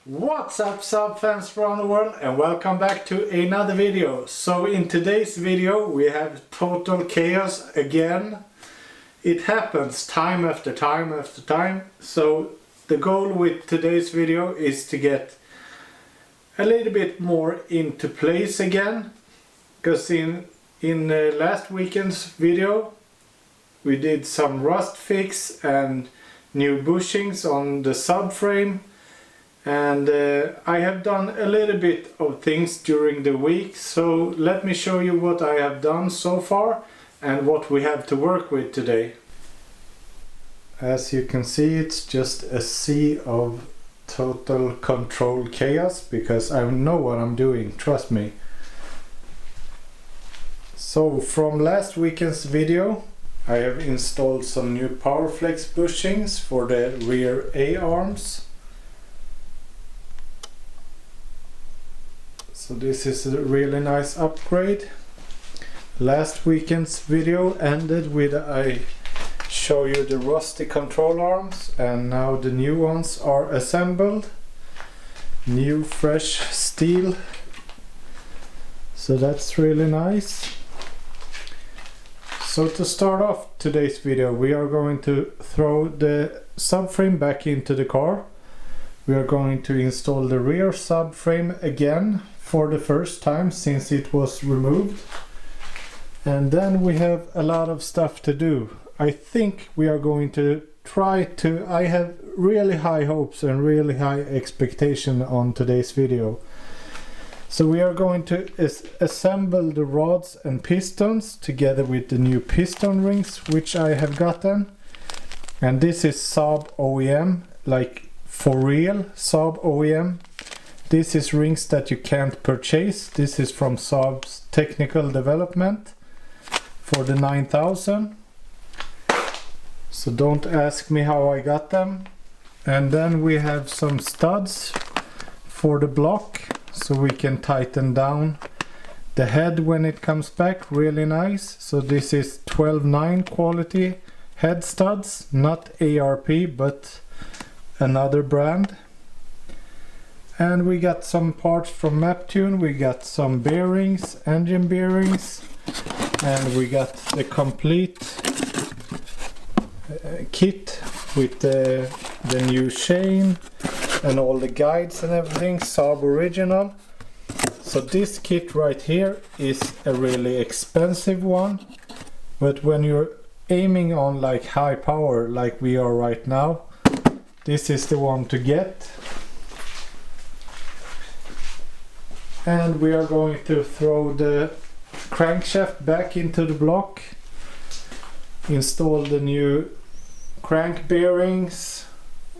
What's up Saab fans around the world, and welcome back to another video. So in today's video we have total chaos again. It happens time after time after time. So the goal with today's video is to get a little bit more into place again. Because in last weekend's video we did some rust fix and new bushings on the subframe. And I have done a little bit of things during the week, so let me show you what I have done so far and what we have to work with today. As you can see, it's just a sea of total control chaos because I know what I'm doing, trust me. So from last weekend's video I have installed some new PowerFlex bushings for the rear A-arms. So this is a really nice upgrade. Last weekend's video ended with I show you the rusty control arms, and now the new ones are assembled. New fresh steel. So that's really nice. So to start off today's video we are going to throw the subframe back into the car. We are going to install the rear subframe again for the first time since it was removed, and then we have a lot of stuff to do. I think we are going to I have really high hopes and really high expectation on today's video. So we are going to assemble the rods and pistons together with the new piston rings which I have gotten, and this is Saab OEM, like for real Saab OEM. This is rings that you can't purchase. This is from Saab's technical development for the 9000. So don't ask me how I got them. And then we have some studs for the block so we can tighten down the head when it comes back. Really nice. So this is 12-9 quality head studs, not ARP but another brand. And we got some parts from Maptune, we got some bearings, engine bearings, and we got the complete kit with the new chain and all the guides and everything, Saab original. So this kit right here is a really expensive one, but when you're aiming on like high power like we are right now, this is the one to get. And we are going to throw the crankshaft back into the block, install the new crank bearings,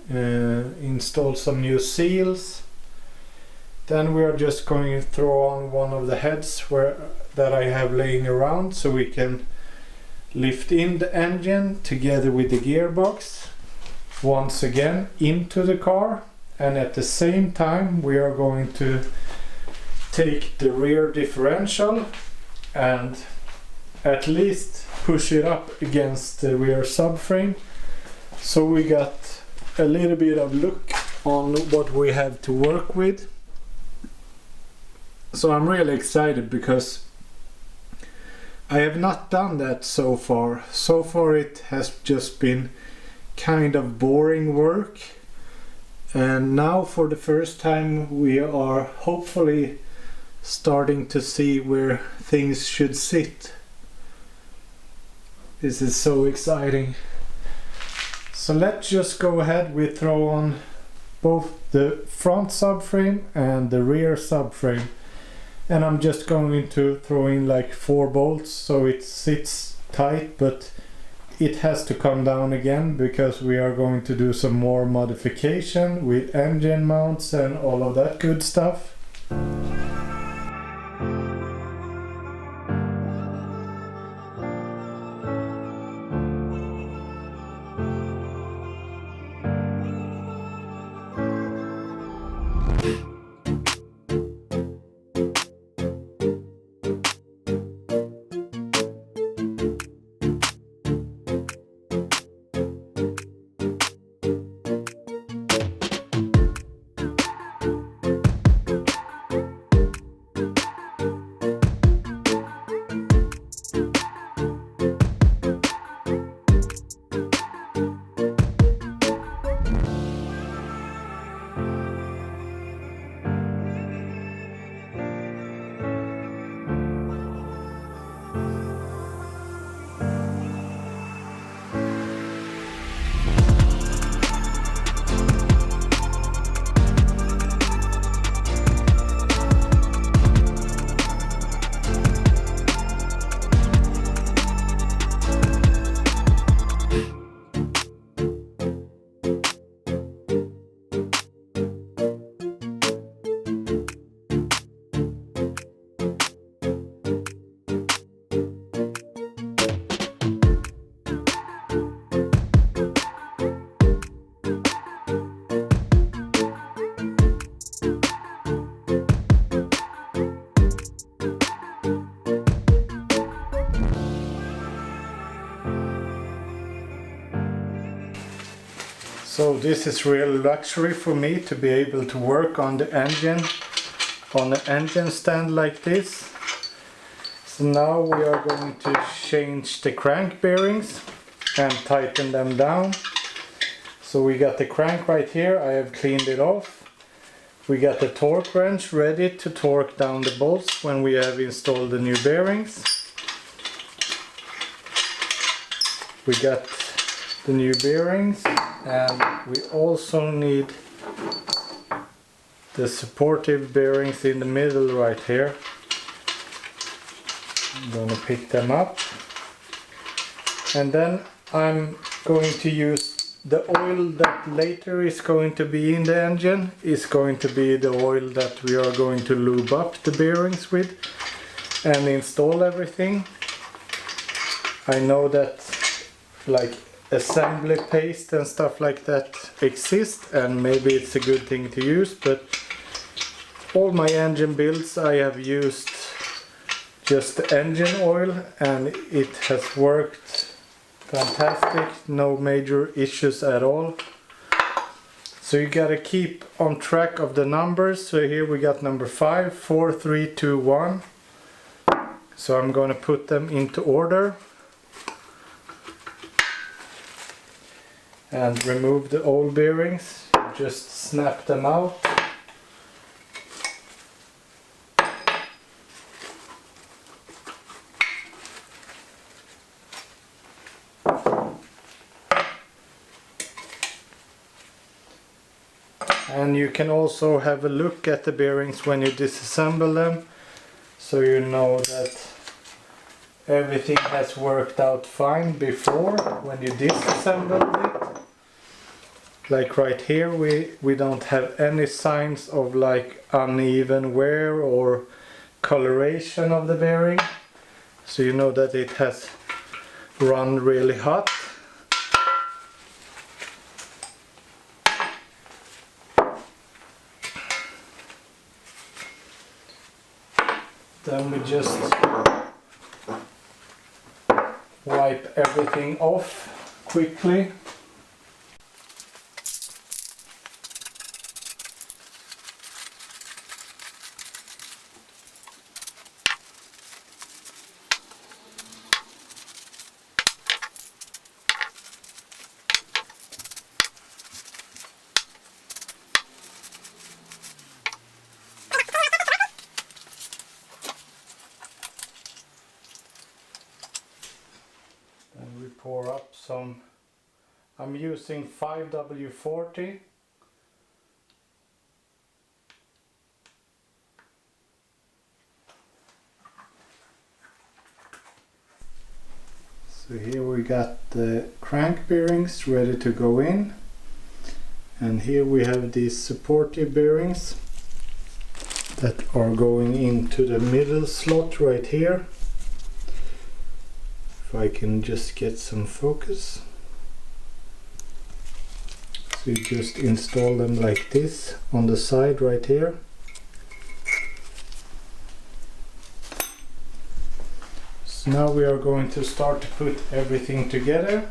install some new seals. Then we are just going to throw on one of the heads that I have laying around so we can lift in the engine together with the gearbox once again into the car, and at the same time we are going to take the rear differential and at least push it up against the rear subframe, so we got a little bit of look on what we have to work with. So I'm really excited because I have not done that so far. So far it has just been kind of boring work, and now for the first time we are hopefully starting to see where things should sit. This is so exciting. So let's just go ahead, we throw on both the front subframe and the rear subframe, and I'm just going to throw in like 4 bolts so it sits tight, but it has to come down again because we are going to do some more modification with engine mounts and all of that good stuff. this is real luxury for me to be able to work on the engine on an engine stand like this. So now we are going to change the crank bearings and tighten them down. So we got the crank right here, I have cleaned it off. We got the torque wrench ready to torque down the bolts when we have installed the new bearings. We got the new bearings, and we also need the supportive bearings in the middle right here. I'm going to pick them up, and then I'm going to use the oil that later is going to be in the engine. Is going to be the oil that we are going to lube up the bearings with and install everything. I know that like assembly paste and stuff like that exist, and maybe it's a good thing to use, but all my engine builds I have used just the engine oil, and it has worked fantastic, no major issues at all. So you gotta keep on track of the numbers. So here we got number 5, 4, 3, 2, 1. So I'm gonna put them into order and remove the old bearings. Just snap them out. And you can also have a look at the bearings when you disassemble them, so you know that everything has worked out fine before when you disassembled it. Like right here we don't have any signs of like uneven wear or coloration of the bearing, so you know that it has run really hot. Then we just wipe everything off quickly. And we pour up some, I'm using 5W40. So here we got the crank bearings ready to go in, and here we have these supportive bearings that are going into the middle slot right here. If I can just get some focus. So you just install them like this on the side right here. So now we are going to start to put everything together.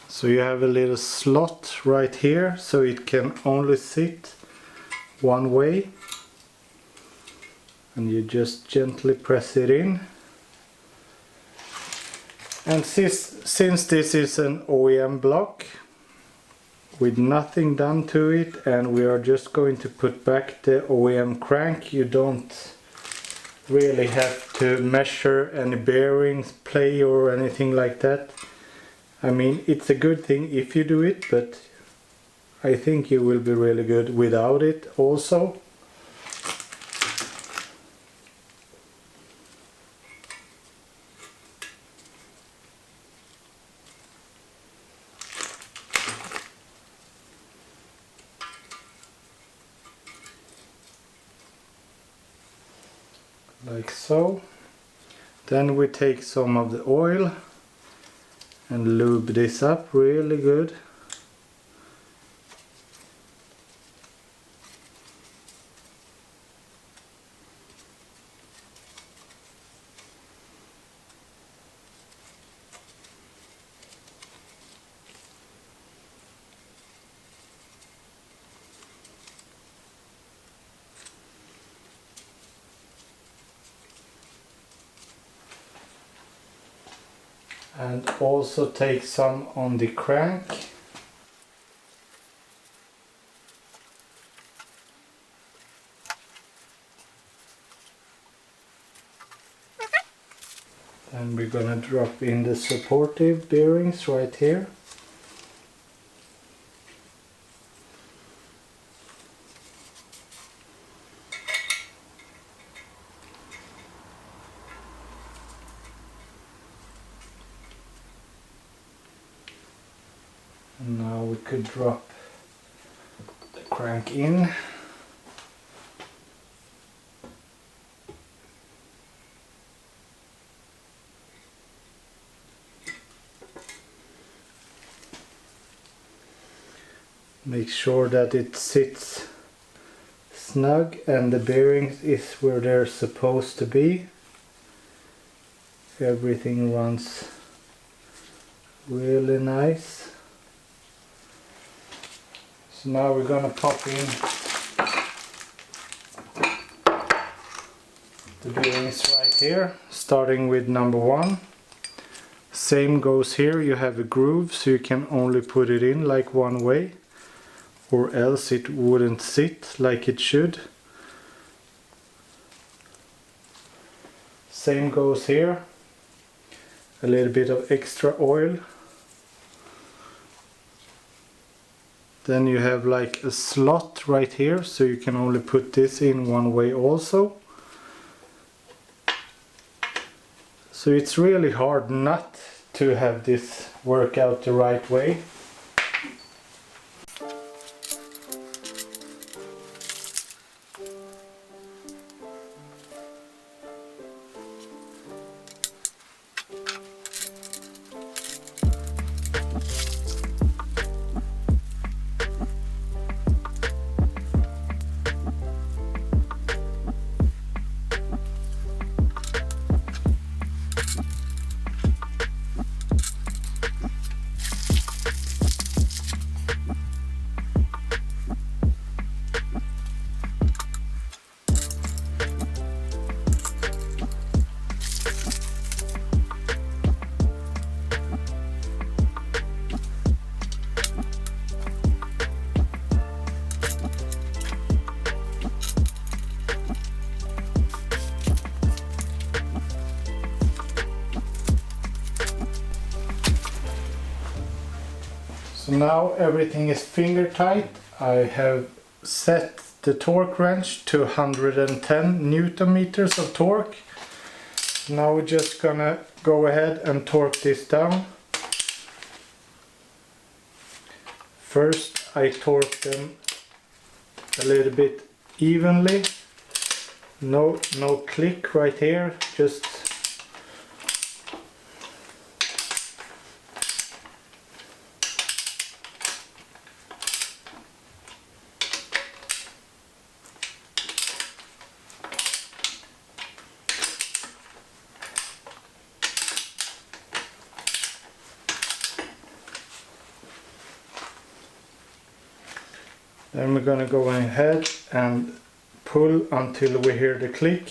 So you have a little slot right here, so it can only sit one way, and you just gently press it in. And since this is an OEM block with nothing done to it, and we are just going to put back the OEM crank, you don't really have to measure any bearings, play or anything like that. I mean, it's a good thing if you do it, but I think you will be really good without it also. Like so. Then we take some of the oil and lube this up really good. and also take some on the crank. And we're gonna drop in the supportive bearings right here. And now we could drop the crank in. Make sure that it sits snug and the bearings is where they're supposed to be. Everything runs really nice. So now we're gonna pop in the bearings right here, starting with number 1. Same goes here, you have a groove so you can only put it in like one way, or else it wouldn't sit like it should. Same goes here, a little bit of extra oil. Then you have like a slot right here, so you can only put this in one way also. So it's really hard not to have this work out the right way. So now everything is finger tight. I have set the torque wrench to 110 Newton meters of torque. Now we're just gonna go ahead and torque this down. First I torque them a little bit evenly. No click right here, just then we're gonna go ahead and pull until we hear the click.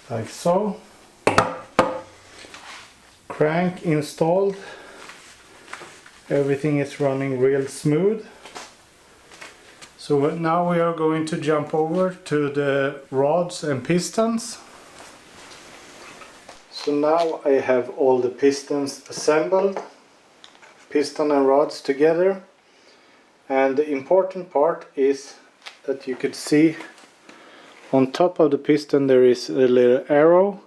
Like so. Crank installed. Everything is running real smooth. So now we are going to jump over to the rods and pistons. So now I have all the pistons assembled. piston and rods together. And the important part is that you could see on top of the piston there is a little arrow,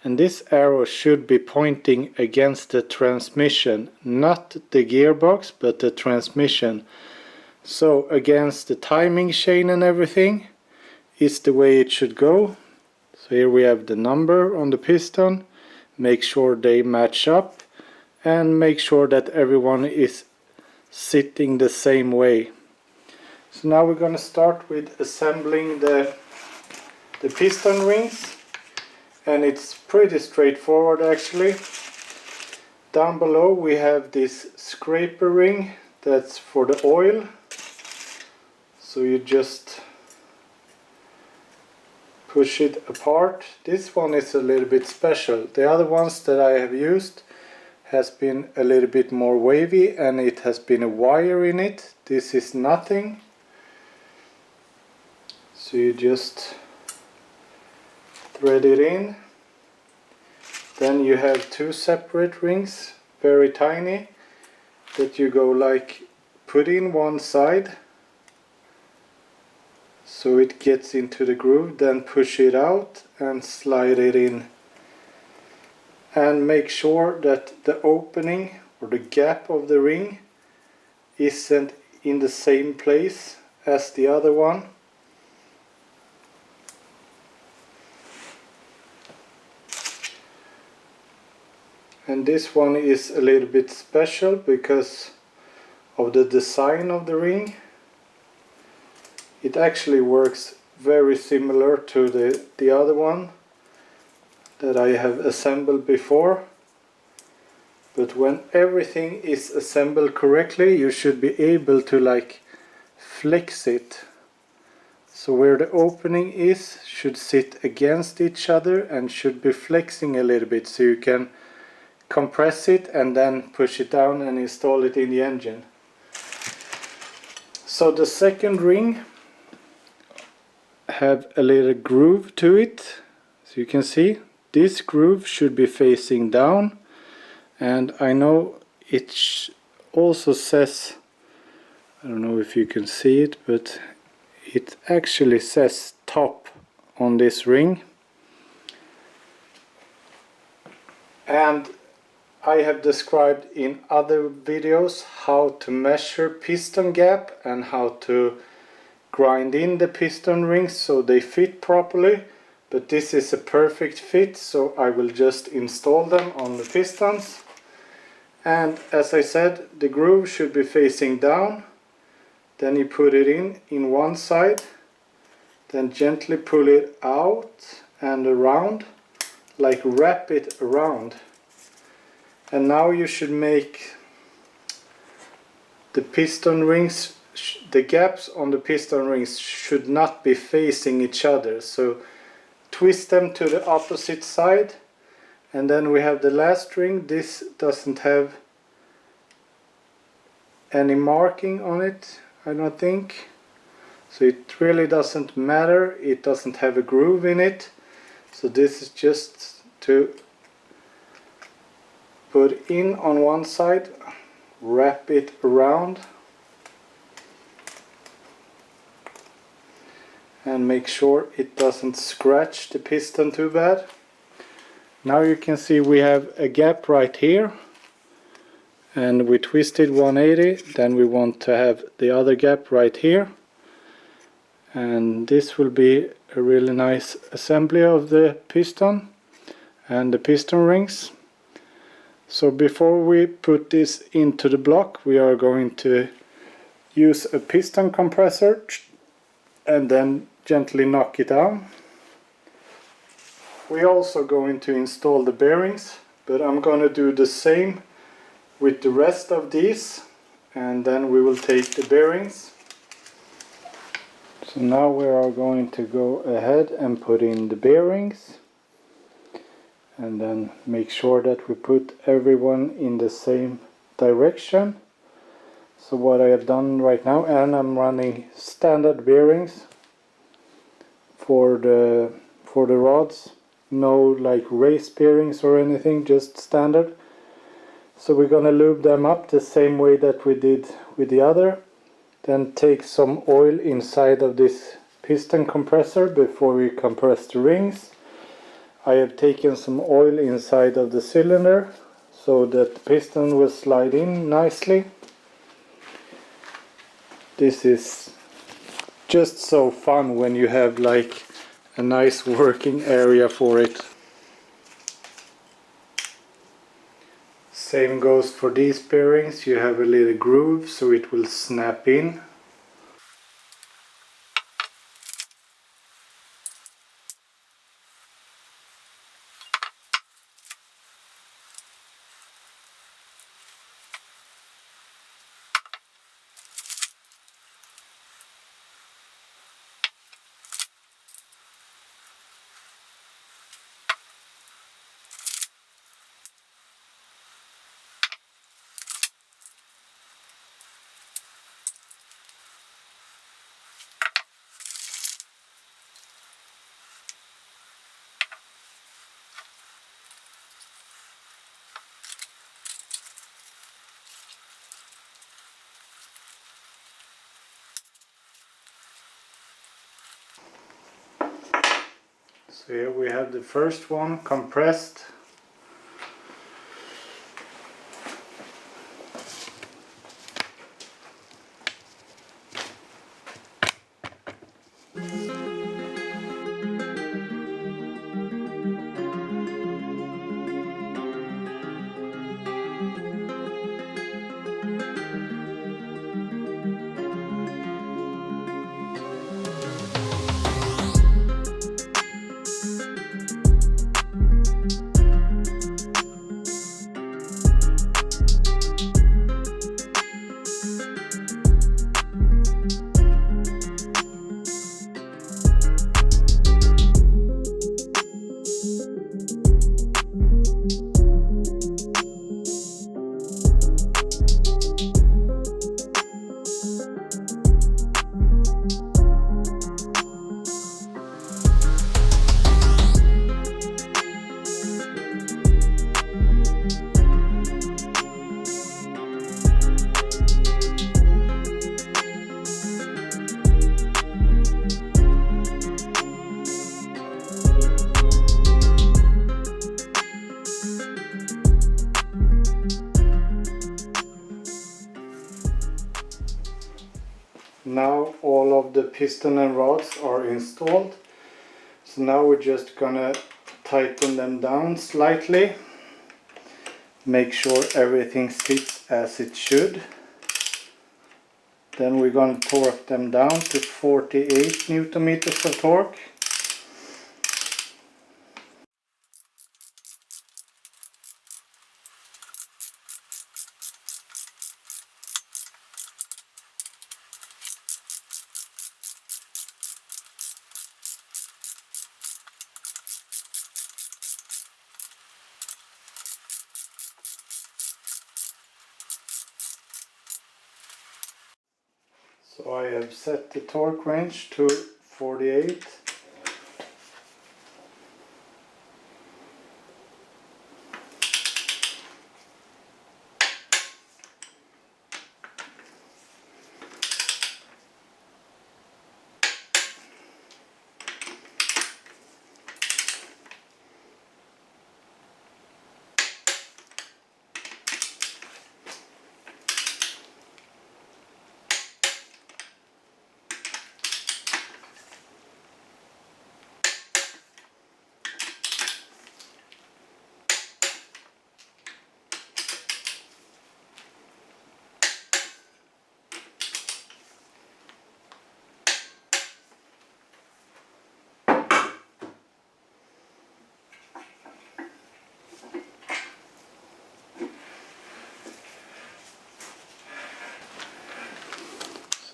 and this arrow should be pointing against the transmission, not the gearbox but the transmission. So against the timing chain and everything is the way it should go. So here we have the number on the piston, make sure they match up and make sure that everyone is sitting the same way. So now we're going to start with assembling the piston rings, and it's pretty straightforward actually. Down below we have this scraper ring that's for the oil, so you just push it apart. This one is a little bit special. The other ones that I have used has been a little bit more wavy and it has been a wire in it. This is nothing. So you just thread it in. Then you have two separate rings, very tiny, that you go like put in one side so it gets into the groove, then push it out and slide it in. And make sure that the opening or the gap of the ring isn't in the same place as the other one. And this one is a little bit special because of the design of the ring. It actually works very similar to the other one that I have assembled before. But when everything is assembled correctly, you should be able to like flex it. So where the opening is should sit against each other and should be flexing a little bit, so you can compress it and then push it down and install it in the engine. So the second ring have a little groove to it, so you can see this groove should be facing down, and I know it also says, I don't know if you can see it, but it actually says top on this ring. And I have described in other videos how to measure piston gap and how to grind in the piston rings so they fit properly, but this is a perfect fit, so I will just install them on the pistons. And as I said, the groove should be facing down, then you put it in one side, then gently pull it out and around, like wrap it around. And now you should make the piston rings, the gaps on the piston rings should not be facing each other, so twist them to the opposite side. And then we have the last ring. This doesn't have any marking on it, I don't think, so it really doesn't matter. It doesn't have a groove in it, so this is just to put in on one side, wrap it around and make sure it doesn't scratch the piston too bad. Now you can see we have a gap right here, and we twisted 180, then we want to have the other gap right here, and this will be a really nice assembly of the piston and the piston rings. So before we put this into the block, we are going to use a piston compressor and then gently knock it down. We're also going to install the bearings, but I'm going to do the same with the rest of these, and then we will take the bearings. So now we are going to go ahead and put in the bearings, and then make sure that we put everyone in the same direction. So what I have done right now, and I'm running standard bearings for the rods, no like race bearings or anything, just standard. So we're gonna lube them up the same way that we did with the other. Then take some oil inside of this piston compressor before we compress the rings. I have taken some oil inside of the cylinder so that the piston will slide in nicely. This is just so fun when you have like a nice working area for it. Same goes for these bearings. You have a little groove so it will snap in. So here we have the first one compressed. Now all of the piston and rods are installed. So now we're just gonna tighten them down slightly. Make sure everything sits as it should. Then we're gonna torque them down to 48 Newton meters of torque. So I have set the torque range to 48.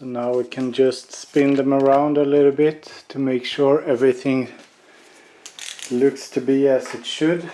So now we can just spin them around a little bit to make sure everything looks to be as it should.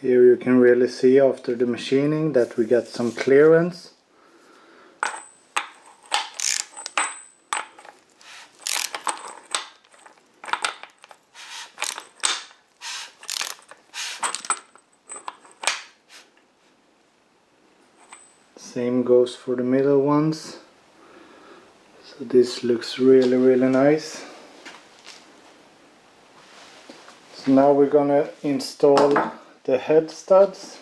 Here you can really see after the machining that we got some clearance. Same goes for the middle ones. So this looks really nice. So now we're gonna install the head studs.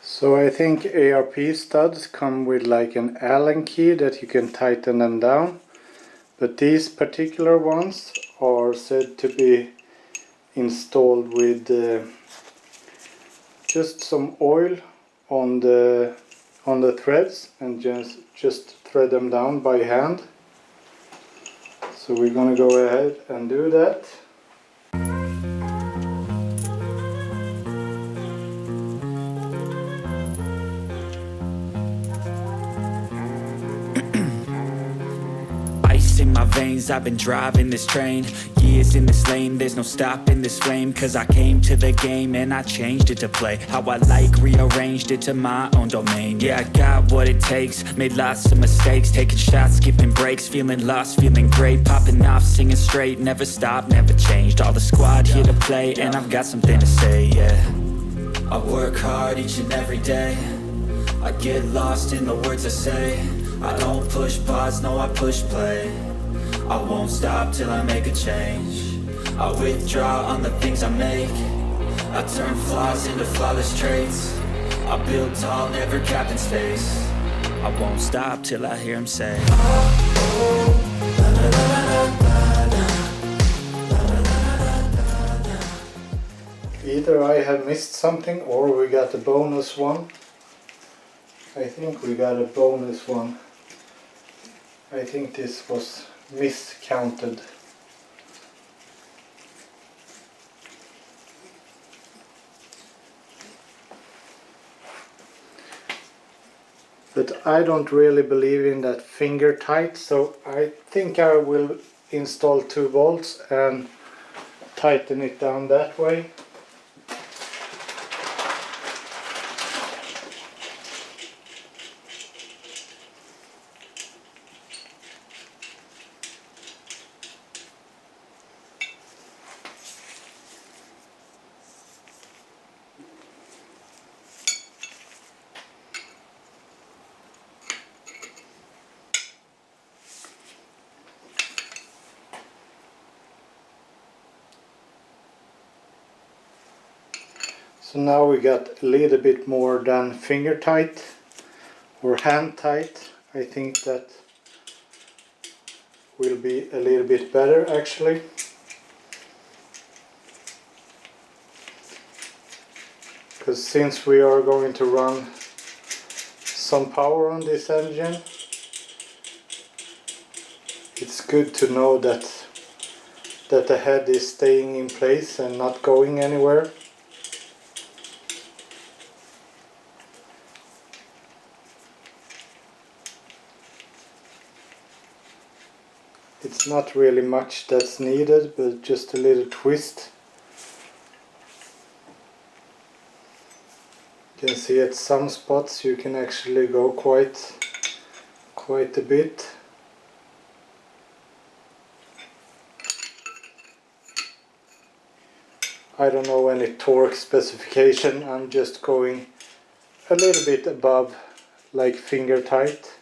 So I think ARP studs come with like an Allen key that you can tighten them down, but these particular ones are said to be installed with just some oil on the threads and just thread them down by hand. So we're gonna go ahead and do that. In my veins, I've been driving this train. Years in this lane, there's no stopping this flame. Cause I came to the game and I changed it to play how I like, rearranged it to my own domain. Yeah, I got what it takes, made lots of mistakes, taking shots, skipping breaks, feeling lost, feeling great, popping off, singing straight, never stopped, never changed. All the squad here to play and I've got something to say, yeah. I work hard each and every day, I get lost in the words I say. I don't push pause, no I push play. I won't stop till I make a change. I withdraw on the things I make. I turn flaws into flawless traits. I build tall, never capped in space. I won't stop till I hear him say, either I have missed something or we got a bonus one. I think we got a bonus one. I think this was miscounted. But I don't really believe in that finger tight, so I think I will install 2 bolts and tighten it down that way. So now we got a little bit more than finger tight or hand tight. I think that will be a little bit better actually. Because since we are going to run some power on this engine, it's good to know that the head is staying in place and not going anywhere. It's not really much that's needed, but just a little twist. You can see at some spots you can actually go quite a bit. I don't know any torque specification, I'm just going a little bit above, like finger tight.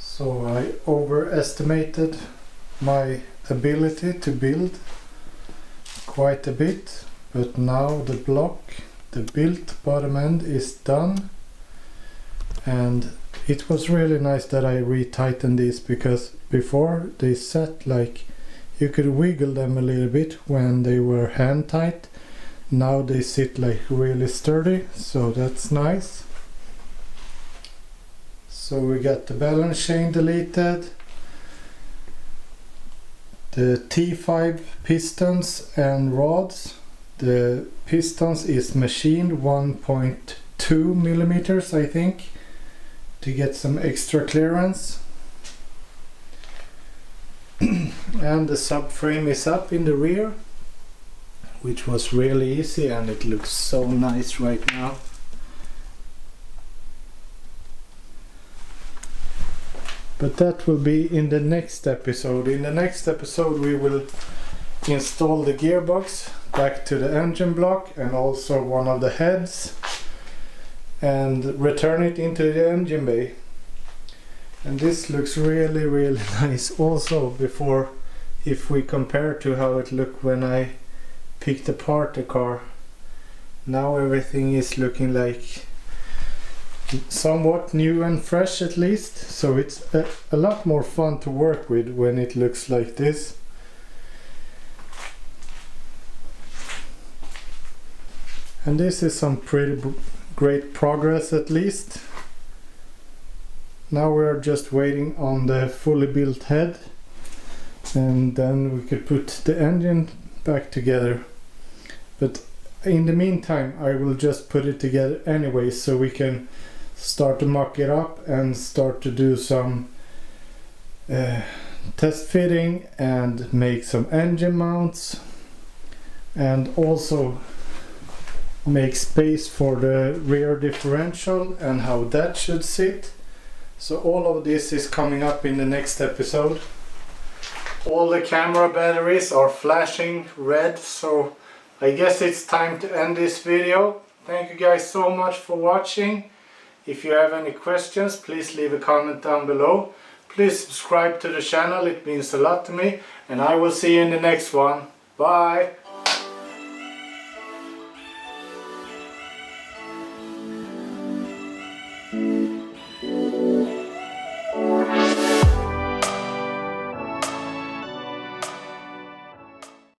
So I overestimated my ability to build quite a bit, but now the block, the built bottom end is done, and it was really nice that I retightened these, because before they sat like you could wiggle them a little bit when they were hand tight. Now they sit like really sturdy, so that's nice. So we got the balance chain deleted, the T5 pistons and rods. The pistons is machined 1.2 millimeters, I think, to get some extra clearance. And the subframe is up in the rear, which was really easy, and it looks so nice right now. But that will be in the next episode. In the next episode we will install the gearbox back to the engine block and also one of the heads, and return it into the engine bay. And this looks really nice also, before, if we compare to how it looked when I picked apart the car. Now everything is looking like somewhat new and fresh, at least, so it's a lot more fun to work with when it looks like this. And this is some pretty great progress, at least. Now we're just waiting on the fully built head, and then we could put the engine back together. But in the meantime I will just put it together anyway, so we can start to mock it up and start to do some test fitting and make some engine mounts, and also make space for the rear differential and how that should sit. So all of this is coming up in the next episode. All the camera batteries are flashing red, so I guess it's time to end this video. Thank you guys so much for watching. If you have any questions, please leave a comment down below. Please subscribe to the channel, it means a lot to me, and I will see you in the next one. Bye!